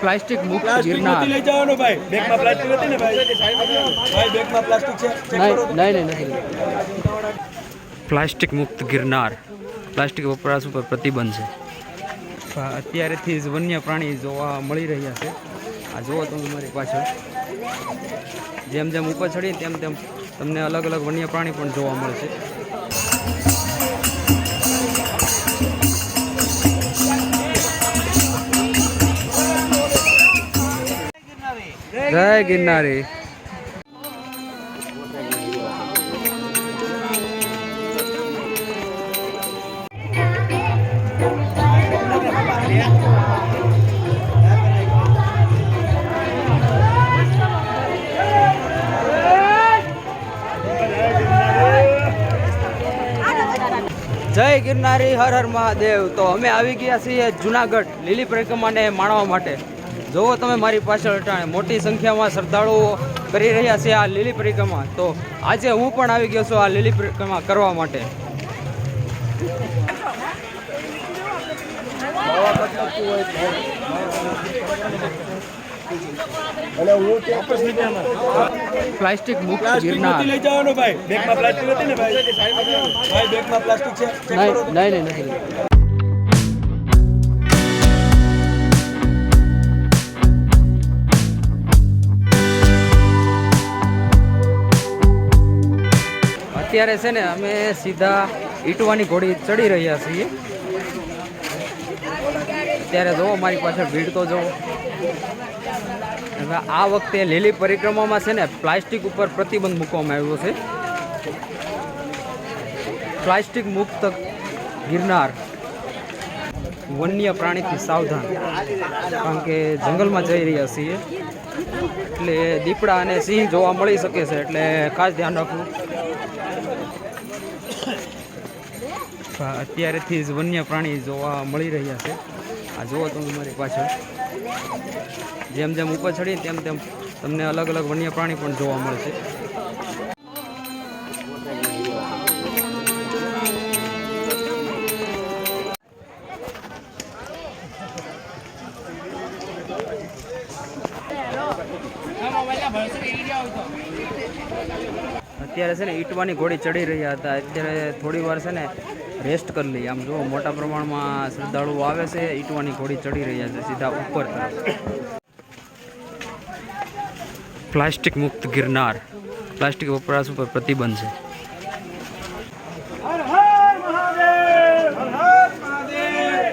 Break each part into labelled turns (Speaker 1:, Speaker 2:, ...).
Speaker 1: Plastic મુક્ત
Speaker 2: plastic
Speaker 1: Girnar.
Speaker 2: નથી લઈ જવાનો ભાઈ, બેગમાં પ્લાસ્ટિક હતી ને ભાઈ બેગમાં પ્લાસ્ટિક છે, ચેક કરો.
Speaker 1: નહીં નથી. પ્લાસ્ટિક મુક્ત ગિરનાર. પ્લાસ્ટિક વપરાશ ઉપર પ્રતિબંધ છે. અત્યારેથી જ વન્ય પ્રાણી જોવા મળી રહ્યા છે. આ જુઓ તમે મારી પાછળ, જેમ જેમ ઉપર ચડીએ તેમ તેમ તમને અલગ અલગ વન્ય પ્રાણી પણ જોવા મળશે. જય ગિરનારી. જય ગિરનારી, હર હર મહાદેવ. તો અમે આવી ગયા છીએ જુનાગઢ લીલી પરિક્રમાને માણવા માટે. જોવો તમે મારી પાછળ અટાણે મોટી સંખ્યામાં શ્રદ્ધાળુઓ કરી રહ્યા છે આ લીલી પરિક્રમા. તો આજે હું પણ આવી ગયો છું આ લીલી પરિક્રમા કરવા માટે. પ્લાસ્ટિક મુક્ત ગિરનાર.
Speaker 2: નથી લઈ જવાનો ભાઈ, બેગમાં પ્લાસ્ટિક હતી ને ભાઈ બેગમાં પ્લાસ્ટિક છે, ચેક કરો.
Speaker 1: નહીં નથી. અત્યારે છે ને અમે સીધા ઈટવાની ઘોડી ચડી રહ્યા છીએ. અત્યારે જોવો મારી પાછળ ભીડ તો જોવો. હવે આ વખતે લીલી પરિક્રમામાં છે ને પ્લાસ્ટિક ઉપર પ્રતિબંધ મૂકવામાં આવ્યો છે. પ્લાસ્ટિક મુક્ત ગિરનાર. વન્ય પ્રાણીથી સાવધાન, કારણ કે જંગલમાં જઈ રહ્યા છીએ એટલે દીપડા અને સિંહ જોવા મળી શકે છે, એટલે ખાસ ધ્યાન રાખવું. અત્યારેથી જ વન્ય પ્રાણી જોવા મળી રહ્યા છે. આ જુઓ તમે મારી પાછળ, જેમ જેમ ઉપર ચડીએ તેમ તેમ તમને અલગ અલગ વન્ય પ્રાણી પણ જોવા મળશે. અત્યારે છે ને ઈટવાની ઘોડી ચડી રહ્યા હતા. અત્યારે થોડી વાર છે ને રેસ્ટ કરી લઈએ. આમ જો મોટા પ્રમાણમાં શ્રદ્ધાળુઓ આવે છે, ઈટવાની ઘોડી ચડી રહ્યા છે સીધા ઉપર તરફ. પ્લાસ્ટિક મુક્ત ગિરનાર. પ્લાસ્ટિક વપરાશ ઉપર પ્રતિબંધ છે.
Speaker 2: હર હર મહાદેવ, હર હર મહાદેવ.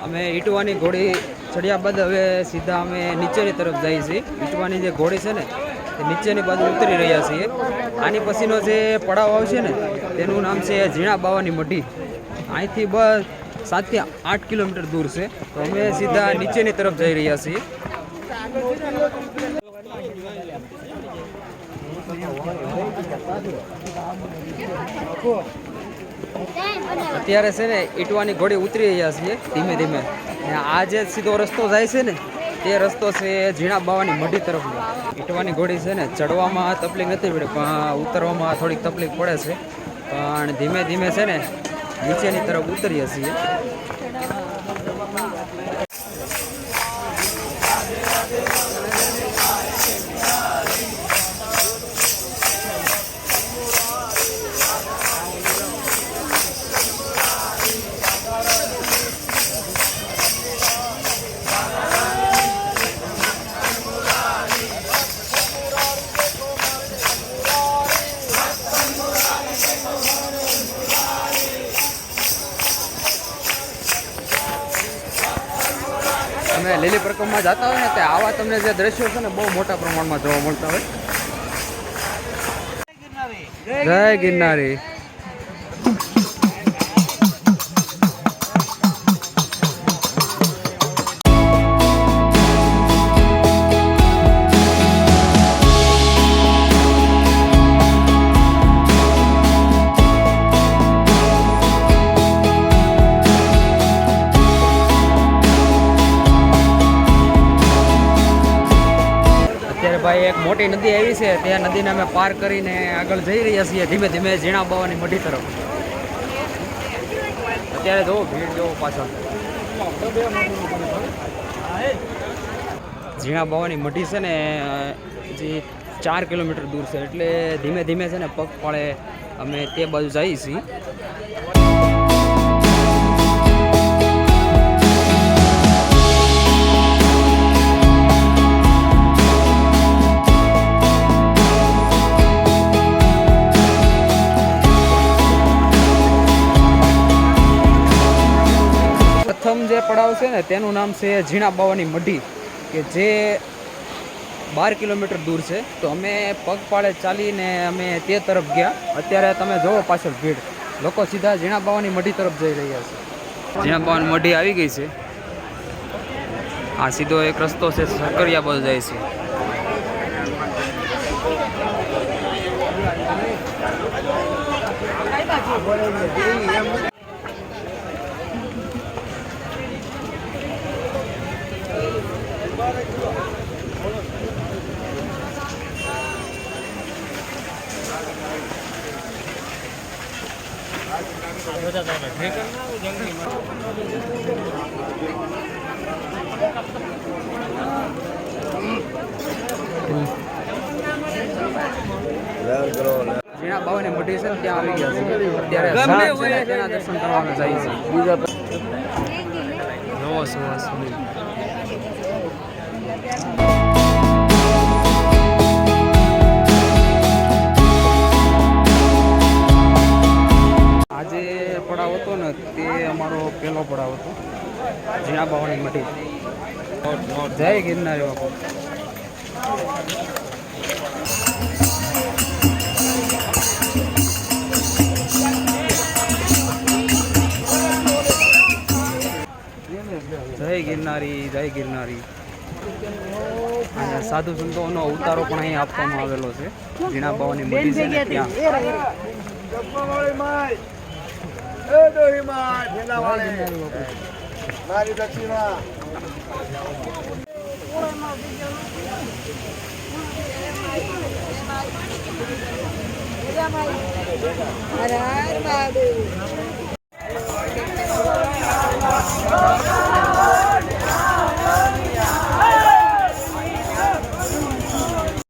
Speaker 1: અમે ઈટવાની ઘોડી ચડ્યા બાદ હવે સીધા અમે નીચેની તરફ જઈએ છીએ. ઈટવાની જે ઘોડી છે ને તે નીચેની બાજુ ઉતરી રહ્યા છીએ. આની પછીનો જે પડાવ આવશે ને તેનું નામ છે ઝીણા બાવાની મઢી. અહીંથી બસ 7 થી 8 કિલોમીટર દૂર છે. તો અમે સીધા નીચેની તરફ જઈ રહ્યા છીએ. અત્યારે છે ને ઈટવાની ઘોડી ઉતરી રહ્યા છીએ ધીમે ધીમે. આ જે સીધો રસ્તો જાય છે ને તે રસ્તો છે ઝીણા બાવાની મઢી તરફ. ઈટવાની ઘોડી છે ને ચડવામાં તકલીફ નથી પડે, પણ ઉતરવામાં થોડીક તકલીફ પડે છે. પણ ધીમે ધીમે છે ને નીચેની તરફ ઉતરીએ છીએ. તમે લીલી પરિક્રમામાં જતા હોય ને તે આવા તમને જે દ્રશ્યો છે ને બહુ મોટા પ્રમાણમાં જોવા મળતા હોય. જય ગિરનારી. ભાઈ એક મોટી નદી આવી છે તે નદીને અમે પાર કરીને આગળ જઈ રહ્યા છીએ ધીમે ધીમે ઝીણા બાવાની મઢી તરફ. અત્યારે જોવો ભીડ જોવો પાછળ. ઝીણા બાવાની મઢી છે ને જે 4 કિલોમીટર દૂર છે, એટલે ધીમે ધીમે છે ને પગપાળે અમે તે બાજુ જઈએ છીએ. પ્રથમ જે પડાવ છે ને તેનું નામ છે ઝીણા બાવાની મઢી, કે જે 12 કિલોમીટર દૂર છે. તો અમે પગપાળે ચાલીને અમે તે તરફ ગયા. અત્યારે તમે જોવો પાછળ ભીડ, લોકો સીધા ઝીણા બાવાની મઢી તરફ જઈ રહ્યા છે. ઝીણા બાવાની મઢી આવી ગઈ છે. આ સીધો એક રસ્તો છે, સરકરિયા બાજુ જાય છે. ઝીણા બાવાની મઢી છે ને ત્યાં આવી ગયા છે. અત્યારે સાંજ છે ને તેના દર્શન કરવાનું જાય છે. નવો સુવાસ આજે પડાવ હતો ને તે અમારો પહેલો પડાવ હતો ઝીણા બાવાની મઢી. જય ગિરનારી બાપુ. જય ગિરનારી, જય ગિરનારી. અને સાધુ સંતોનો ઉતારો પણ અહીં આપવામાં આવેલો છે. ઝીણા બાવાની મઢી છે ને ત્યાં.
Speaker 3: હર હર મહાદેવ.